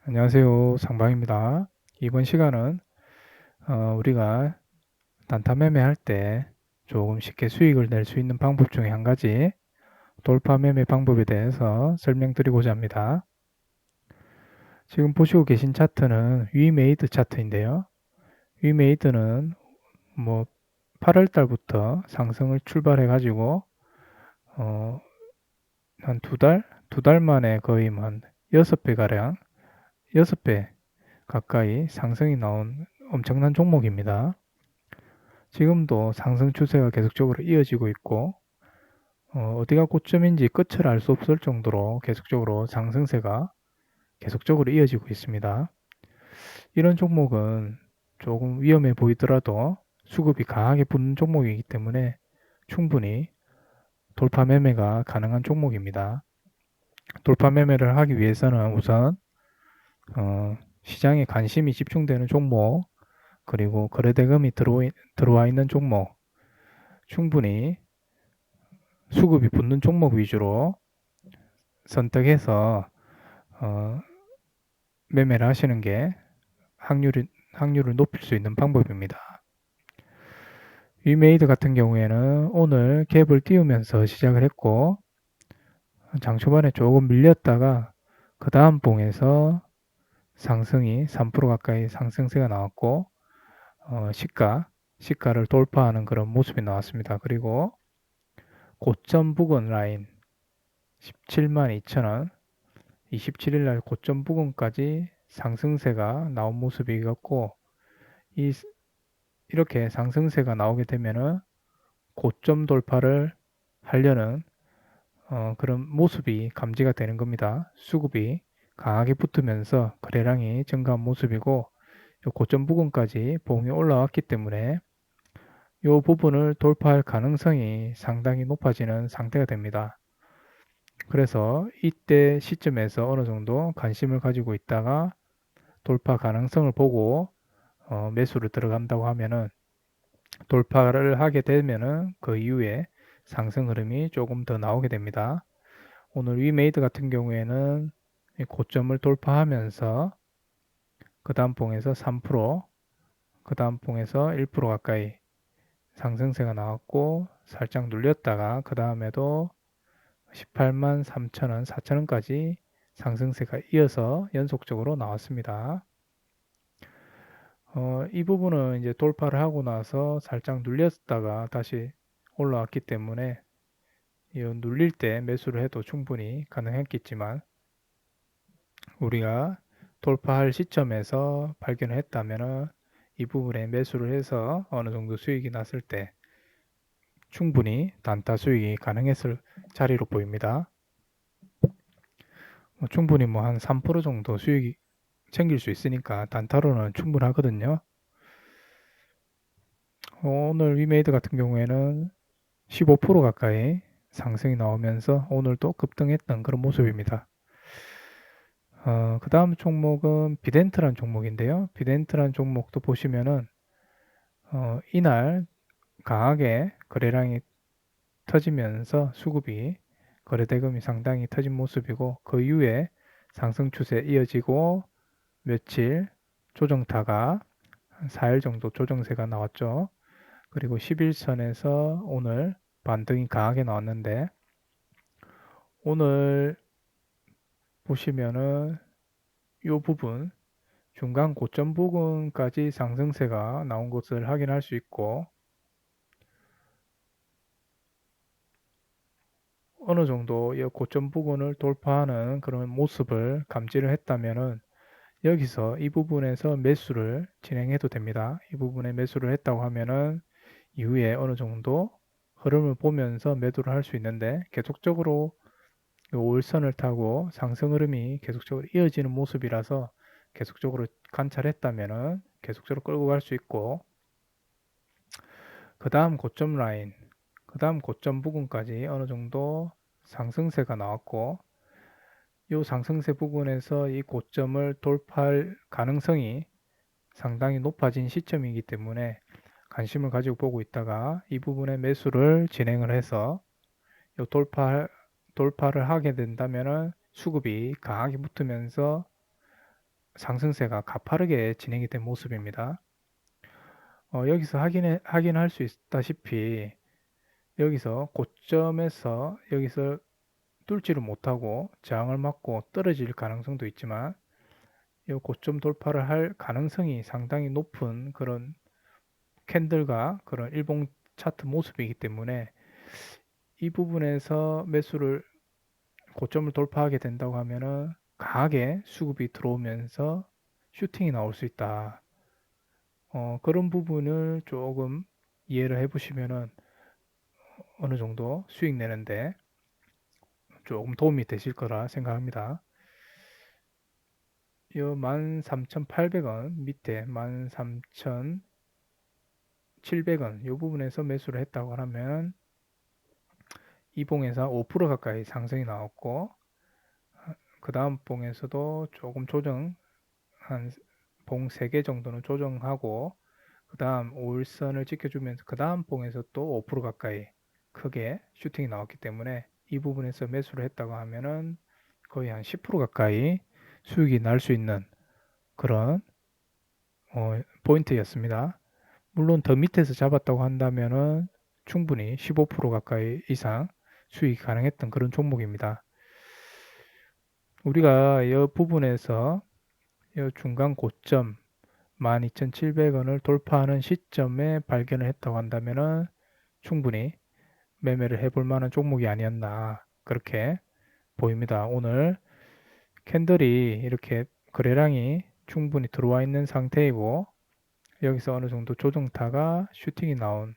안녕하세요. 상방입니다. 이번 시간은 우리가 단타 매매할 때 조금 쉽게 수익을 낼 수 있는 방법 중에 한 가지 돌파 매매 방법에 대해서 설명드리고자 합니다. 지금 보시고 계신 차트는 위메이드 차트인데요. 위메이드는 뭐 8월 달부터 상승을 출발해 가지고 한 두 달 만에 거의 한 6배 가량 6배 가까이 상승이 나온 엄청난 종목입니다. 지금도 상승 추세가 계속적으로 이어지고 있고 어디가 고점인지 끝을 알 수 없을 정도로 계속적으로 상승세가 계속적으로 이어지고 있습니다. 이런 종목은 조금 위험해 보이더라도 수급이 강하게 붙는 종목이기 때문에 충분히 돌파 매매가 가능한 종목입니다. 돌파 매매를 하기 위해서는 우선 시장에 관심이 집중되는 종목, 그리고 거래대금이 들어와 있는 종목, 충분히 수급이 붙는 종목 위주로 선택해서 매매를 하시는 게 확률을 높일 수 있는 방법입니다. 위메이드 같은 경우에는 오늘 갭을 띄우면서 시작을 했고 장 초반에 조금 밀렸다가 그 다음 봉에서 상승이 3% 가까이 상승세가 나왔고 시가를 돌파하는 그런 모습이 나왔습니다. 그리고 고점 부근 라인 17만 2천원 27일 날 고점 부근까지 상승세가 나온 모습이었고 이렇게 상승세가 나오게 되면은 고점 돌파를 하려는 그런 모습이 감지가 되는 겁니다. 수급이 강하게 붙으면서 거래량이 증가한 모습이고 고점 부근까지 봉이 올라왔기 때문에 이 부분을 돌파할 가능성이 상당히 높아지는 상태가 됩니다. 그래서 이때 시점에서 어느 정도 관심을 가지고 있다가 돌파 가능성을 보고 매수를 들어간다고 하면은 돌파를 하게 되면은 그 이후에 상승 흐름이 조금 더 나오게 됩니다. 오늘 위메이드 같은 경우에는 고점을 돌파하면서 그 다음 봉에서 3%, 그 다음 봉에서 1% 가까이 상승세가 나왔고 살짝 눌렸다가 그 다음에도 18만 3천원, 4천원까지 상승세가 이어서 연속적으로 나왔습니다. 이 부분은 이제 돌파를 하고 나서 살짝 눌렸다가 다시 올라왔기 때문에 눌릴 때 매수를 해도 충분히 가능했겠지만 우리가 돌파할 시점에서 발견을 했다면 이 부분에 매수를 해서 어느 정도 수익이 났을 때 충분히 단타 수익이 가능했을 자리로 보입니다. 충분히 뭐 한 3% 정도 수익이 챙길 수 있으니까 단타로는 충분하거든요. 오늘 위메이드 같은 경우에는 15% 가까이 상승이 나오면서 오늘도 급등했던 그런 모습입니다. 그 다음 종목은 비덴트란 종목인데요. 비덴트란 종목도 보시면은 이날 강하게 거래량이 터지면서 수급이 거래대금이 상당히 터진 모습이고 그 이후에 상승 추세 이어지고 며칠 조정타가 한 4일 정도 조정세가 나왔죠. 그리고 11선에서 오늘 반등이 강하게 나왔는데 오늘 보시면은 이 부분 중간 고점 부근까지 상승세가 나온 것을 확인할 수 있고 어느 정도 이 고점 부근을 돌파하는 그런 모습을 감지를 했다면은 여기서 이 부분에서 매수를 진행해도 됩니다. 이 부분에 매수를 했다고 하면은 이후에 어느 정도 흐름을 보면서 매도를 할 수 있는데 계속적으로 5일선을 타고 상승 흐름이 계속적으로 이어지는 모습이라서 계속적으로 관찰했다면은 계속적으로 끌고 갈 수 있고 그 다음 고점 라인 그 다음 고점 부근까지 어느 정도 상승세가 나왔고 이 상승세 부분에서 이 고점을 돌파할 가능성이 상당히 높아진 시점이기 때문에 관심을 가지고 보고 있다가 이 부분에 매수를 진행을 해서 이 돌파를 하게 된다면 수급이 강하게 붙으면서 상승세가 가파르게 진행이 된 모습입니다. 여기서 확인할 수 있다시피 여기서 고점에서 여기서 뚫지를 못하고 저항을 맞고 떨어질 가능성도 있지만 이 고점 돌파를 할 가능성이 상당히 높은 그런 캔들과 그런 일봉 차트 모습이기 때문에 이 부분에서 매수를 고점을 돌파하게 된다고 하면은 강하게 수급이 들어오면서 슈팅이 나올 수 있다. 그런 부분을 조금 이해를 해보시면은 어느 정도 수익 내는데 조금 도움이 되실 거라 생각합니다. 이 13,800원 밑에 13,700원 이 부분에서 매수를 했다고 하면 이 봉에서 5% 가까이 상승이 나왔고 그 다음 봉에서도 조금 조정 한 봉 3개 정도는 조정하고 그 다음 5일선을 지켜주면서 그 다음 봉에서 또 5% 가까이 크게 슈팅이 나왔기 때문에 이 부분에서 매수를 했다고 하면은 거의 한 10% 가까이 수익이 날 수 있는 그런 포인트였습니다. 물론 더 밑에서 잡았다고 한다면은 충분히 15% 가까이 이상 수익이 가능했던 그런 종목입니다. 우리가 이 부분에서 이 중간 고점 12,700원을 돌파하는 시점에 발견을 했다고 한다면은 충분히 매매를 해볼 만한 종목이 아니었나 그렇게 보입니다. 오늘 캔들이 이렇게 거래량이 충분히 들어와 있는 상태이고 여기서 어느 정도 조정타가 슈팅이 나온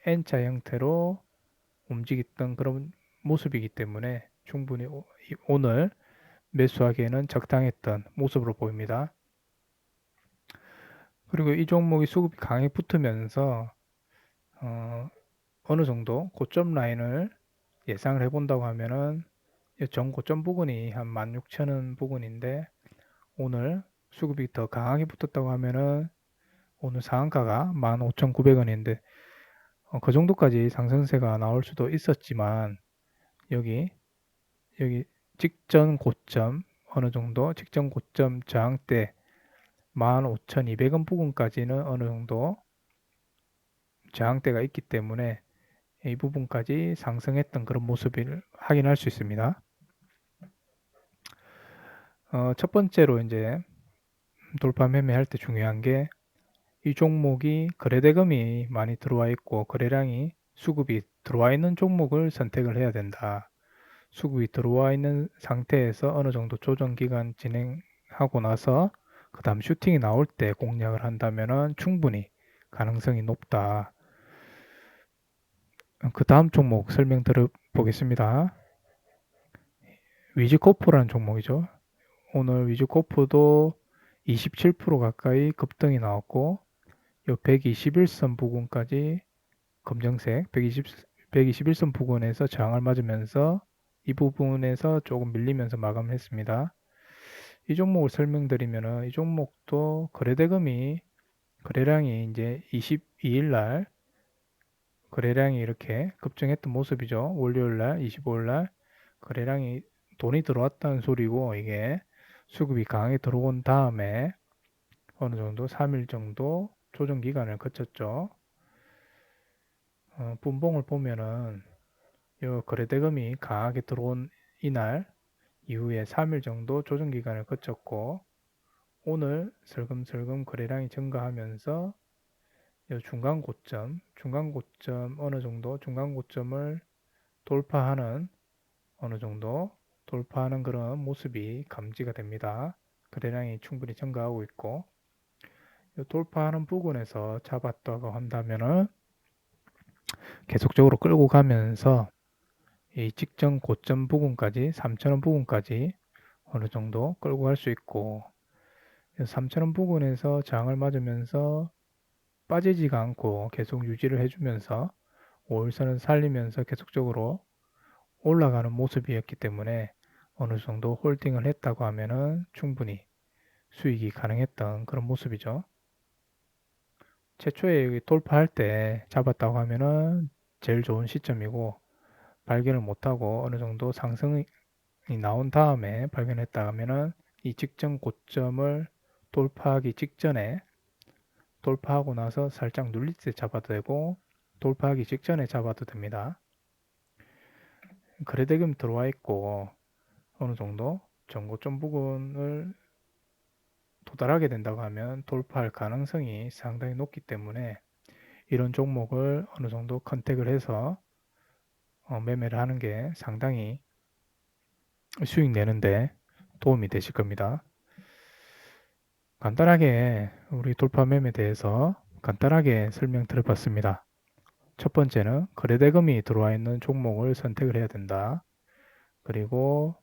N자 형태로 움직였던 그런 모습이기 때문에 충분히 오늘 매수하기에는 적당했던 모습으로 보입니다. 그리고 이 종목이 수급이 강하게 붙으면서 어느 정도 고점 라인을 예상을 해본다고 하면은 전고점 부근이 한 16,000원 부근인데 오늘 수급이 더 강하게 붙었다고 하면은 오늘 상한가가 15,900원인데 그 정도까지 상승세가 나올 수도 있었지만 여기 직전 고점 어느 정도 직전 고점 저항대 15,200원 부근까지는 어느 정도 저항대가 있기 때문에 이 부분까지 상승했던 그런 모습을 확인할 수 있습니다. 첫 번째로 이제 돌파 매매할 때 중요한 게 이 종목이 거래대금이 많이 들어와 있고 거래량이 수급이 들어와 있는 종목을 선택을 해야 된다. 수급이 들어와 있는 상태에서 어느 정도 조정 기간 진행하고 나서 그 다음 슈팅이 나올 때 공략을 한다면 충분히 가능성이 높다. 그 다음 종목 설명 들어보겠습니다. 위즈코프라는 종목이죠. 오늘 위즈코프도 27% 가까이 급등이 나왔고 요 121선 부근까지 검정색 121선 부근에서 저항을 맞으면서 이 부분에서 조금 밀리면서 마감을 했습니다. 이 종목을 설명드리면은 이 종목도 거래량이 이제 22일 날 거래량이 이렇게 급증했던 모습이죠. 월요일 날, 25일 날 거래량이 돈이 들어왔다는 소리고 이게 수급이 강하게 들어온 다음에 어느 정도 3일 정도 조정 기간을 거쳤죠. 분봉을 보면은 이 거래대금이 강하게 들어온 이날 이후에 3일 정도 조정 기간을 거쳤고 오늘 슬금슬금 거래량이 증가하면서 이 중간 고점 어느 정도 중간 고점을 돌파하는 어느 정도 돌파하는 그런 모습이 감지가 됩니다. 거래량이 충분히 증가하고 있고 이 돌파하는 부분에서 잡았다고 한다면은 계속적으로 끌고 가면서 이 직전 고점 부분까지 3,000원 부분까지 어느 정도 끌고 갈 수 있고 3,000원 부분에서 저항을 맞으면서 빠지지가 않고 계속 유지를 해주면서 5일선을 살리면서 계속적으로 올라가는 모습이었기 때문에 어느 정도 홀딩을 했다고 하면은 충분히 수익이 가능했던 그런 모습이죠. 최초에 돌파할 때 잡았다고 하면은 제일 좋은 시점이고 발견을 못하고 어느 정도 상승이 나온 다음에 발견했다 하면은 이 직전 고점을 돌파하기 직전에, 돌파하고 나서 살짝 눌릴 때 잡아도 되고 돌파하기 직전에 잡아도 됩니다. 거래대금 들어와 있고 어느 정도 전고점 부근을 도달하게 된다고 하면 돌파할 가능성이 상당히 높기 때문에 이런 종목을 어느 정도 컨택을 해서 매매를 하는 게 상당히 수익 내는데 도움이 되실 겁니다. 간단하게 우리 돌파 매매에 대해서 간단하게 설명드려봤습니다. 첫 번째는 거래대금이 들어와 있는 종목을 선택을 해야 된다. 그리고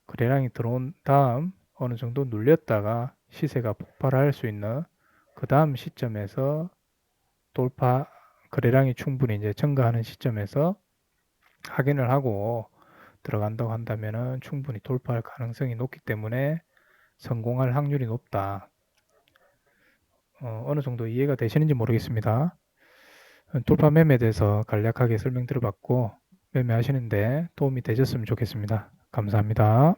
거래량이 들어온 다음 어느 정도 눌렸다가 시세가 폭발할 수 있는 그 다음 시점에서 돌파, 거래량이 충분히 이제 증가하는 시점에서 확인을 하고 들어간다고 한다면 충분히 돌파할 가능성이 높기 때문에 성공할 확률이 높다. 어느 정도 이해가 되시는지 모르겠습니다. 돌파 매매에 대해서 간략하게 설명드려봤고 매매하시는데 도움이 되셨으면 좋겠습니다. 감사합니다.